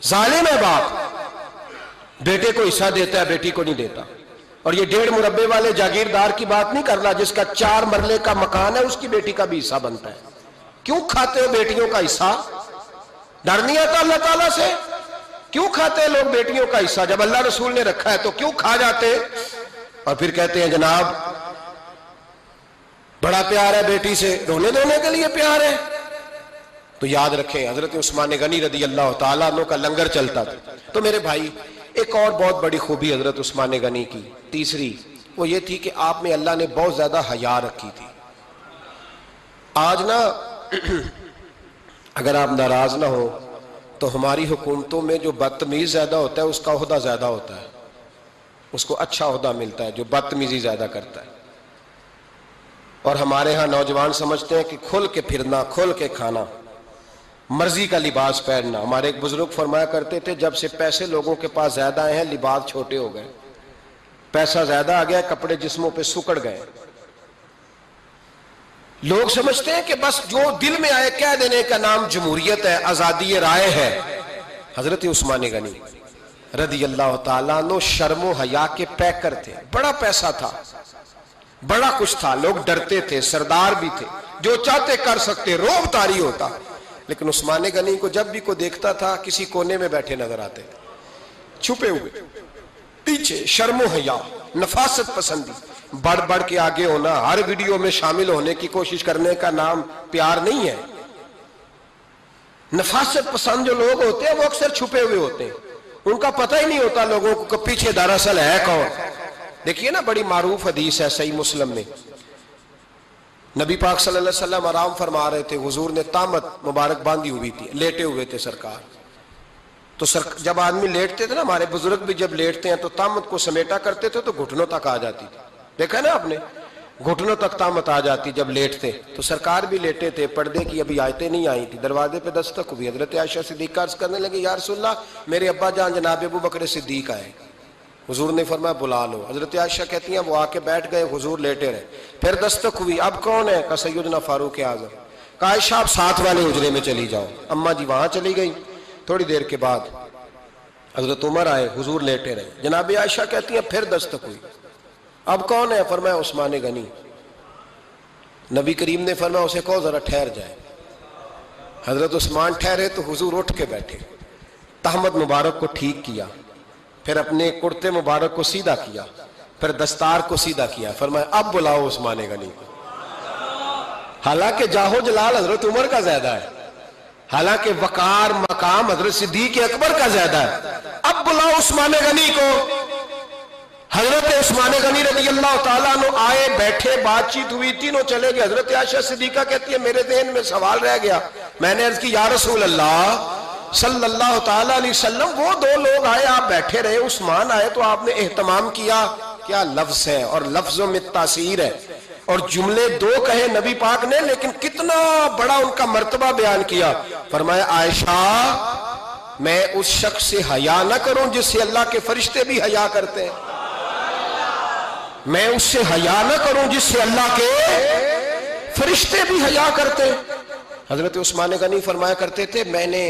Speaker 1: ظالم ہے باپ، بیٹے کو حصہ دیتا ہے بیٹی کو نہیں دیتا۔ اور یہ 1.5 مربے والے جاگیردار کی بات نہیں کر رہا، جس کا 4 مرلے کا مکان ہے اس کی بیٹی کا بھی حصہ بنتا ہے۔ کیوں کھاتے ہو بیٹیوں کا حصہ؟ ڈر نہیں آتا اللہ تعالیٰ سے؟ کیوں کھاتے ہیں لوگ بیٹیوں کا حصہ؟ جب اللہ رسول نے رکھا ہے تو کیوں کھا جاتے؟ اور پھر کہتے ہیں جناب بڑا پیار ہے بیٹی سے، رونے دھونے کے لیے پیار ہے۔ تو یاد رکھیں حضرت عثمان غنی رضی اللہ تعالیٰ عنہ کا لنگر چلتا تھا۔ تو میرے بھائی ایک اور بہت بڑی خوبی حضرت عثمان غنی کی تیسری وہ یہ تھی کہ آپ میں اللہ نے بہت زیادہ حیا رکھی تھی۔ آج نا اگر آپ ناراض نہ ہو تو ہماری حکومتوں میں جو بدتمیز زیادہ ہوتا ہے اس کا عہدہ زیادہ ہوتا ہے، اس کو اچھا عہدہ ملتا ہے جو بدتمیزی زیادہ کرتا ہے۔ اور ہمارے ہاں نوجوان سمجھتے ہیں کہ کھل کے پھرنا، کھل کے کھانا، مرضی کا لباس پہننا۔ ہمارے ایک بزرگ فرمایا کرتے تھے جب سے پیسے لوگوں کے پاس زیادہ آئے ہیں لباس چھوٹے ہو گئے، پیسہ زیادہ آ گیا کپڑے جسموں پہ سکڑ گئے۔ لوگ سمجھتے ہیں کہ بس جو دل میں آئے کہہ دینے کا نام جمہوریت ہے، آزادی رائے ہے۔ حضرت عثمان غنی رضی اللہ تعالیٰ عنہ شرم و حیا کے پیکر تھے، بڑا پیسہ تھا، بڑا کچھ تھا، لوگ ڈرتے تھے، سردار بھی تھے، جو چاہتے کر سکتے، روب طاری ہوتا۔ لیکن عثمان غنی کو جب بھی کوئی دیکھتا تھا کسی کونے میں بیٹھے نظر آتے تھے، چھپے ہوئے، پیچھے، شرم و حیا، نفاست پسندی، بڑھ بڑھ کے آگے ہونا، ہر ویڈیو میں شامل ہونے کی کوشش کرنے کا نام پیار نہیں ہے۔ نفاست پسند جو لوگ ہوتے ہیں وہ اکثر چھپے ہوئے ہوتے ہیں، ان کا پتہ ہی نہیں ہوتا لوگوں کو کہ پیچھے دراصل ہے کون۔ دیکھیے نا بڑی معروف حدیث ہے صحیح مسلم میں، نبی پاک صلی اللہ علیہ وسلم آرام فرما رہے تھے، حضور نے تامت مبارک باندھی ہوئی تھی، لیٹے ہوئے تھے سرکار۔ تو جب آدمی لیٹتے تھے نا، ہمارے بزرگ بھی جب لیٹتے ہیں تو تامت کو سمیٹا کرتے تھے تو گھٹنوں تک آ جاتی تھی، دیکھا نا آپ نے، گھٹنوں تک تامت آ جاتی جب لیٹتے۔ تو سرکار بھی لیٹے تھے، پردے کی ابھی آیتیں نہیں آئی تھی، دروازے پہ دستک ہوئی، حضرت عائشہ صدیقہ عرض کرنے لگی یا رسول اللہ میرے ابا جان جناب ابو بکر صدیق آئے۔ حضور نے فرمایا بلا لو۔ حضرت عائشہ کہتی ہیں وہ آ کے بیٹھ گئے، حضور لیٹے رہے، پھر دستک ہوئی، اب کون ہے؟ کہا سیدنا فاروق اعظم۔ کہا عائشہ آپ ساتھ والے حجرے میں چلی جاؤ۔ اماں جی وہاں چلی گئی۔ تھوڑی دیر کے بعد حضرت عمر آئے، حضور لیٹے رہے، جناب عائشہ کہتی ہیں پھر دستک ہوئی، اب کون ہے؟ فرمایا عثمان غنی۔ نبی کریم نے فرمایا اسے کہو ذرا ٹھہر جائے۔ حضرت عثمان ٹھہرے تو حضور اٹھ کے بیٹھے، تہمت مبارک کو ٹھیک کیا، پھر اپنے کرتے مبارک کو سیدھا کیا، پھر دستار کو سیدھا کیا، فرمایا اب بلاؤ عثمان غنی کو۔ حالانکہ جاہو جلال حضرت عمر کا زیادہ ہے، حالانکہ وقار مقام حضرت صدیق اکبر کا زیادہ ہے، اب بلاؤ عثمان غنی کو۔ حضرت عثمان غنی رضی اللہ تعالیٰ عنہ آئے، بیٹھے، بات چیت ہوئی، تینوں چلے گئے۔ حضرت عائشہ صدیقہ کہتی ہے میرے ذہن میں سوال رہ گیا، میں نے عرض کی یا رسول اللہ صلی اللہ تعالیٰ علیہ وسلم وہ 2 لوگ آئے، آپ بیٹھے رہے، عثمان آئے تو آپ نے اہتمام کیا، کیا لفظ ہے، اور لفظوں میں تاثیر ہے، اور جملے 2 کہے نبی پاک نے لیکن کتنا بڑا ان کا مرتبہ بیان کیا۔ فرمایا عائشہ میں اس شخص سے حیا نہ کروں جس سے اللہ کے فرشتے بھی حیا کرتے ہیں، میں اس سے حیا نہ کروں جس سے اللہ کے فرشتے بھی حیا کرتے ہیں۔ حضرت عثمان غنی فرمایا کرتے تھے میں نے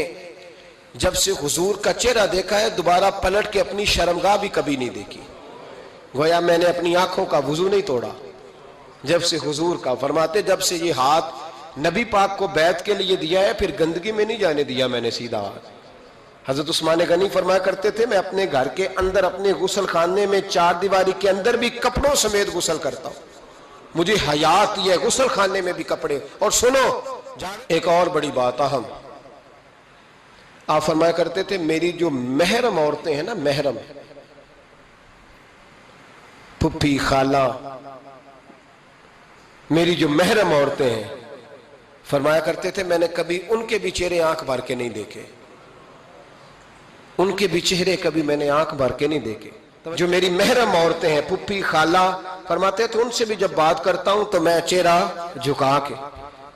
Speaker 1: جب سے حضور کا چہرہ دیکھا ہے دوبارہ پلٹ کے اپنی شرمگاہ بھی کبھی نہیں دیکھی، گویا میں نے اپنی آنکھوں کا وضو نہیں توڑا جب سے حضور کا۔ فرماتے جب سے یہ ہاتھ نبی پاک کو بیعت کے لیے دیا ہے پھر گندگی میں نہیں جانے دیا میں نے سیدھا ہاتھ۔ حضرت عثمان غنی فرمایا کرتے تھے میں اپنے گھر کے اندر اپنے غسل خانے میں 4 دیواری کے اندر بھی کپڑوں سمیت غسل کرتا ہوں، مجھے حیات یہ غسل خانے میں بھی کپڑے. اور سنو ایک اور بڑی بات اہم، آپ فرمایا کرتے تھے میری جو محرم عورتیں ہیں نا، محرم پھپھی خالہ، میری جو محرم عورتیں ہیں، فرمایا کرتے تھے میں نے کبھی ان کے بھی چہرے آنکھ بھر کے نہیں دیکھے، ان کے بھی چہرے کبھی میں نے آنکھ بھر کے نہیں دیکھے. جو میری محرم عورتیں ہیں، پھپھی خالہ، فرماتے تو ان سے بھی جب بات کرتا ہوں تو میں چہرہ جھکا کے.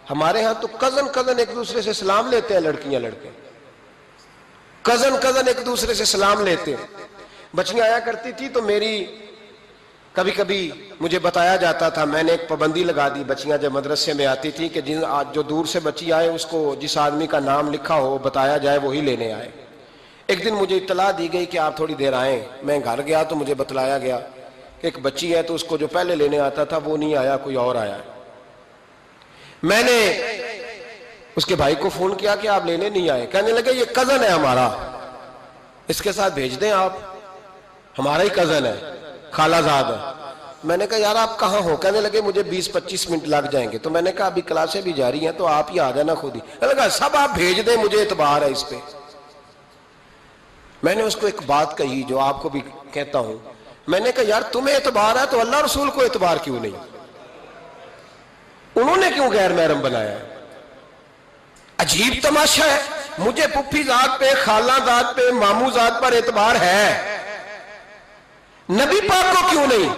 Speaker 1: ہمارے ہاں تو کزن ایک دوسرے سے سلام لیتے ہیں، لڑکیاں لڑکے کزن ایک دوسرے سے سلام لیتے ہیں. بچیاں آیا کرتی تھی تو میری کبھی کبھی مجھے بتایا جاتا تھا، میں نے ایک پابندی لگا دی، بچیاں جب مدرسے میں آتی تھی کہ جو دور سے بچی آئے اس کو جس آدمی کا نام لکھا ہو بتایا جائے وہی لینے آئے. ایک دن مجھے اطلاع دی گئی کہ آپ تھوڑی دیر آئیں. میں گھر گیا تو مجھے بتلایا گیا کہ ایک بچی ہے تو اس کو جو پہلے لینے آتا تھا وہ نہیں آیا، کوئی اور آیا. میں نے اس کے بھائی کو فون کیا کہ آپ لینے نہیں آئے. کہنے لگے یہ کزن ہے ہمارا، اس کے ساتھ بھیج دیں، آپ ہمارا ہی کزن ہے، خالہ زاد ہے. میں نے کہا یار آپ کہاں ہو؟ کہنے لگے مجھے 20-25 منٹ لگ جائیں گے. تو میں نے کہا ابھی کلاسیں بھی جاری ہیں تو آپ ہی آ جانا خود ہی. کہنے لگا سب آپ بھیج دیں، مجھے اعتبار ہے اس پہ. میں نے اس کو ایک بات کہی جو آپ کو بھی کہتا ہوں، میں نے کہا یار تمہیں اعتبار ہے تو اللہ رسول کو اعتبار کیوں نہیں؟ انہوں نے کیوں غیر محرم بنایا؟ عجیب تماشا ہے. مجھے پھپھی ذات پہ، خالہ ذات پہ، ماموں ذات پر اعتبار ہے، نبی پاک کو کیوں نہیں؟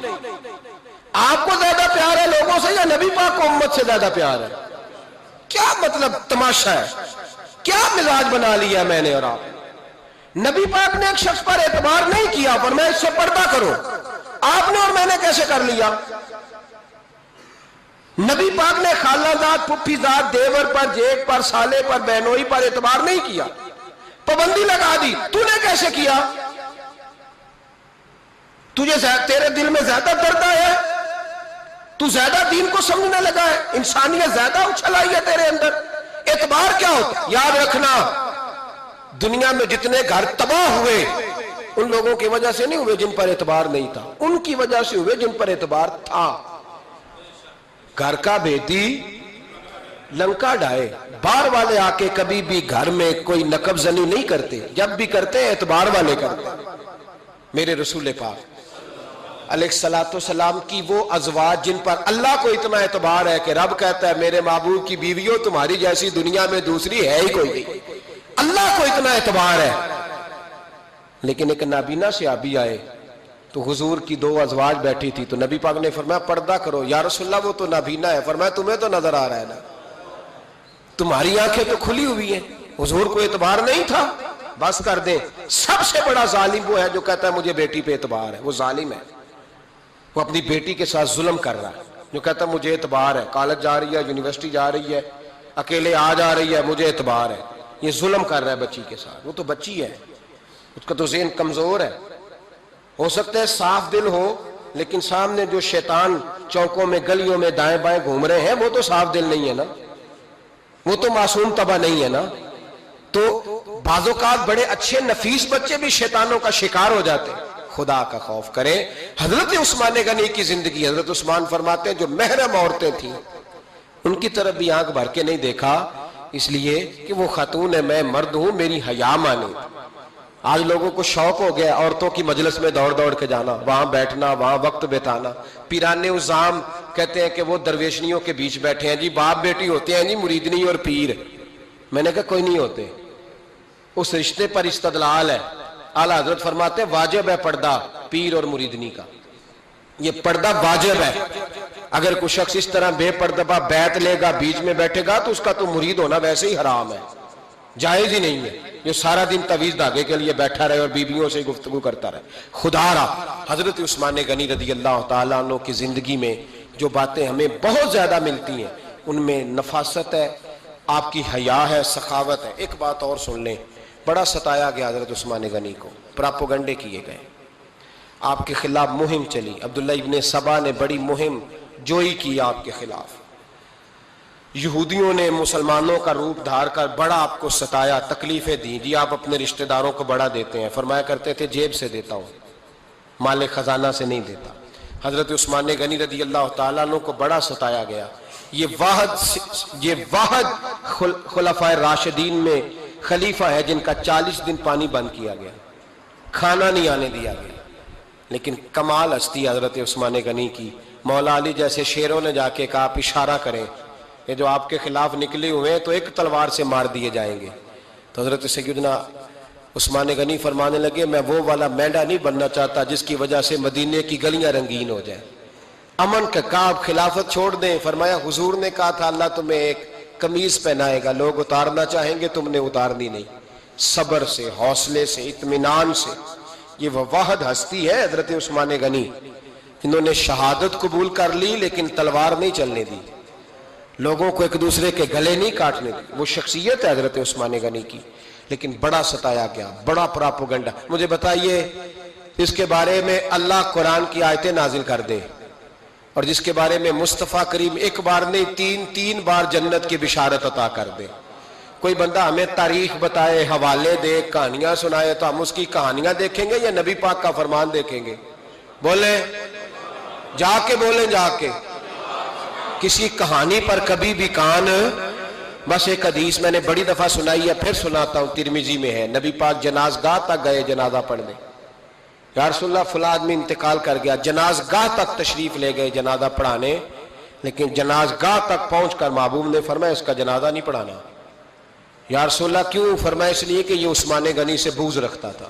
Speaker 1: آپ کو زیادہ پیار ہے لوگوں سے یا نبی پاک کو امت سے زیادہ پیار ہے؟ کیا مطلب تماشا ہے؟ کیا مزاج بنا لیا میں نے اور آپ؟ نبی پاک نے ایک شخص پر اعتبار نہیں کیا، پر میں اس سے پردہ کرو. آپ نے اور میں نے کیسے کر لیا؟ نبی پاک نے خالہ ذات، پھپھی ذات، دیور پر، جیٹ پر، سالے پر، بہنوئی پر اعتبار نہیں کیا، پابندی لگا دی. تو نے کیسے کیا؟ تیرے دل میں زیادہ درد ہے، تو زیادہ دین کو سمجھنے لگا ہے، انسانیت زیادہ اچھل آئی ہے تیرے اندر. اعتبار کیا ہوتا؟ یاد رکھنا دنیا میں جتنے گھر تباہ ہوئے ان لوگوں کی وجہ سے نہیں ہوئے جن پر اعتبار نہیں تھا، ان کی وجہ سے ہوئے جن پر اعتبار تھا. گھر کا بیٹی لنکا ڈھائے، باہر والے آ کے کبھی بھی گھر میں کوئی نقب زنی نہیں کرتے، جب بھی کرتے اعتبار والے کرتے. میرے رسول پاک علیہ الصلوۃ والسلام کی وہ ازواج جن پر اللہ کو اتنا اعتبار ہے کہ رب کہتا ہے میرے محبوب کی بیویوں تمہاری جیسی دنیا میں دوسری ہے ہی کوئی نہیں. اللہ کو اتنا اعتبار ہے. لیکن ایک نابینا صحابی آئے تو حضور کی 2 ازواج بیٹھی تھی تو نبی پاک نے فرمایا پردہ کرو. یا رسول اللہ وہ تو نابینا ہے. فرمایا تمہیں تو نظر آ رہا ہے نا، تمہاری آنکھیں تو کھلی ہوئی ہیں. حضور کو اعتبار نہیں تھا. بس کر دیں. سب سے بڑا ظالم وہ ہے جو کہتا ہے مجھے بیٹی پہ اعتبار ہے. وہ ظالم ہے، وہ اپنی بیٹی کے ساتھ ظلم کر رہا ہے. جو کہتا ہے مجھے اعتبار ہے، کالج جا رہی ہے، یونیورسٹی جا رہی ہے، اکیلے آ جا رہی ہے، مجھے اعتبار ہے. یہ ظلم کر رہا ہے بچی کے ساتھ. وہ تو بچی ہے، اس کا تو ذہن کمزور ہے. ہو سکتا ہے صاف دل ہو، لیکن سامنے جو شیطان چوکوں میں گلیوں میں دائیں بائیں گھوم رہے ہیں وہ تو صاف دل نہیں ہے نا، وہ تو معصوم طبع نہیں ہے نا. تو بعض اوقات بڑے اچھے نفیس بچے بھی شیطانوں کا شکار ہو جاتے ہیں. خدا کا خوف کریں. حضرت عثمان غنی کی زندگی، حضرت عثمان فرماتے ہیں جو محرم عورتیں تھیں ان کی طرف بھی آنکھ بھر کے نہیں دیکھا، اس لیے کہ وہ خاتون ہے، میں مرد ہوں، میری حیا مانی. آج لوگوں کو شوق ہو گیا عورتوں کی مجلس میں دوڑ دوڑ کے جانا، وہاں بیٹھنا، وہاں وقت بتانا. پیرانے عظام کہتے ہیں کہ وہ درویشنیوں کے بیچ بیٹھے ہیں جی، باپ بیٹی ہوتے ہیں جی، مریدنی اور پیر. میں نے کہا کوئی نہیں ہوتے. اس رشتے پر استدلال ہے. اعلیٰ حضرت فرماتے ہیں واجب ہے پردہ پیر اور مریدنی کا. یہ پردہ واجب ہے. اگر کوئی شخص اس طرح بے پردہ بیعت لے گا، بیچ میں بیٹھے گا، تو اس کا تو مرید ہونا ویسے ہی حرام ہے، جائز ہی نہیں ہے. جو سارا دن تویز دھاگے کے لیے بیٹھا رہے اور بیویوں سے گفتگو کرتا رہے. خدا را حضرت عثمان غنی رضی اللہ تعالیٰ عنہ کی زندگی میں جو باتیں ہمیں بہت زیادہ ملتی ہیں ان میں نفاست ہے، آپ کی حیا ہے، سخاوت ہے. ایک بات اور سن لیں، بڑا ستایا گیا حضرت عثمان غنی کو، پراپوگنڈے کیے گئے، آپ کے خلاف مہم چلی. عبداللہ ابن سبا نے بڑی مہم جوئی کی آپ کے خلاف. یہودیوں نے مسلمانوں کا روپ دھار کر بڑا آپ کو ستایا، تکلیفیں دی. جی آپ اپنے رشتہ داروں کو بڑا دیتے ہیں. فرمایا کرتے تھے جیب سے دیتا ہوں، مال خزانہ سے نہیں دیتا. حضرت عثمان غنی رضی اللہ تعالیٰ عنہ کو بڑا ستایا گیا. یہ واحد خلفائے راشدین میں خلیفہ ہے جن کا 40 دن پانی بند کیا گیا، کھانا نہیں آنے دیا گیا. لیکن کمال ہستی حضرت عثمان غنی کی. مولا علی جیسے شیروں نے جا کے کہا آپ اشارہ کریں، یہ جو آپ کے خلاف نکلے ہوئے ہیں تو ایک تلوار سے مار دیے جائیں گے. تو حضرت سیدنا عثمان غنی فرمانے لگے میں وہ والا مینڈا نہیں بننا چاہتا جس کی وجہ سے مدینے کی گلیاں رنگین ہو جائیں. امن کا کہا آپ خلافت چھوڑ دیں. فرمایا حضور نے کہا تھا اللہ تمہیں ایک قمیض پہنائے گا، لوگ اتارنا چاہیں گے تم نے اتارنی نہیں. صبر سے، حوصلے سے، اطمینان سے. یہ وہ واحد ہستی ہے حضرت عثمان غنی. انہوں نے شہادت قبول کر لی لیکن تلوار نہیں چلنے دی، لوگوں کو ایک دوسرے کے گلے نہیں کاٹنے دی. وہ شخصیت ہے حضرت عثمان غنی کی. لیکن بڑا ستایا گیا، بڑا پراپوگنڈا. مجھے بتائیے اس کے بارے میں اللہ قرآن کی آیتیں نازل کر دے اور جس کے بارے میں مصطفیٰ کریم ایک بار نہیں تین بار جنت کی بشارت عطا کر دے. کوئی بندہ ہمیں تاریخ بتائے، حوالے دے، کہانیاں سنائے تو ہم اس کی کہانیاں دیکھیں گے یا نبی پاک کا فرمان دیکھیں گے؟ بولیں، جا کے بولیں، جا کے. کسی کہانی پر کبھی بھی کان. بس ایک حدیث میں نے بڑی دفعہ سنائی ہے، پھر سناتا ہوں، ترمذی میں ہے. نبی پاک جنازگاہ تک گئے جنازہ پڑھنے. یا رسول اللہ فلاں آدمی انتقال کر گیا. جنازگاہ تک تشریف لے گئے جنازہ پڑھانے، لیکن جنازگاہ تک پہنچ کر محبوب نے فرمایا اس کا جنازہ نہیں پڑھانا. یا رسول اللہ کیوں؟ فرمایا اس لیے کہ یہ عثمان غنی سے بغض رکھتا تھا.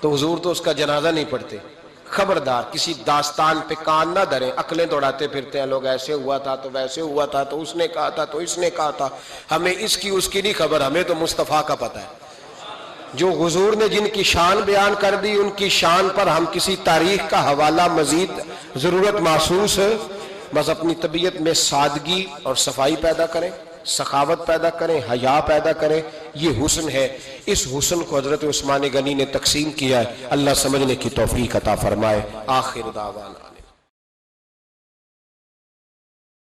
Speaker 1: تو حضور تو اس کا جنازہ نہیں پڑھتے. خبردار کسی داستان پہ کان نہ دھریں. عقلیں دوڑاتے پھرتے ہیں لوگ، ایسے ہوا تھا تو ویسے ہوا تھا تو اس نے کہا تھا تو اس نے کہا تھا. ہمیں اس کی اس کی نہیں خبر، ہمیں تو مصطفیٰ کا پتہ ہے. جو حضور نے جن کی شان بیان کر دی ان کی شان پر ہم کسی تاریخ کا حوالہ مزید ضرورت محسوس ہے. بس اپنی طبیعت میں سادگی اور صفائی پیدا کریں، سخاوت پیدا کریں، حیا پیدا کریں. یہ حسن ہے. اس حسن کو حضرت عثمان غنی نے تقسیم کیا ہے. اللہ سمجھنے کی توفیق عطا فرمائے. آخر دعوانا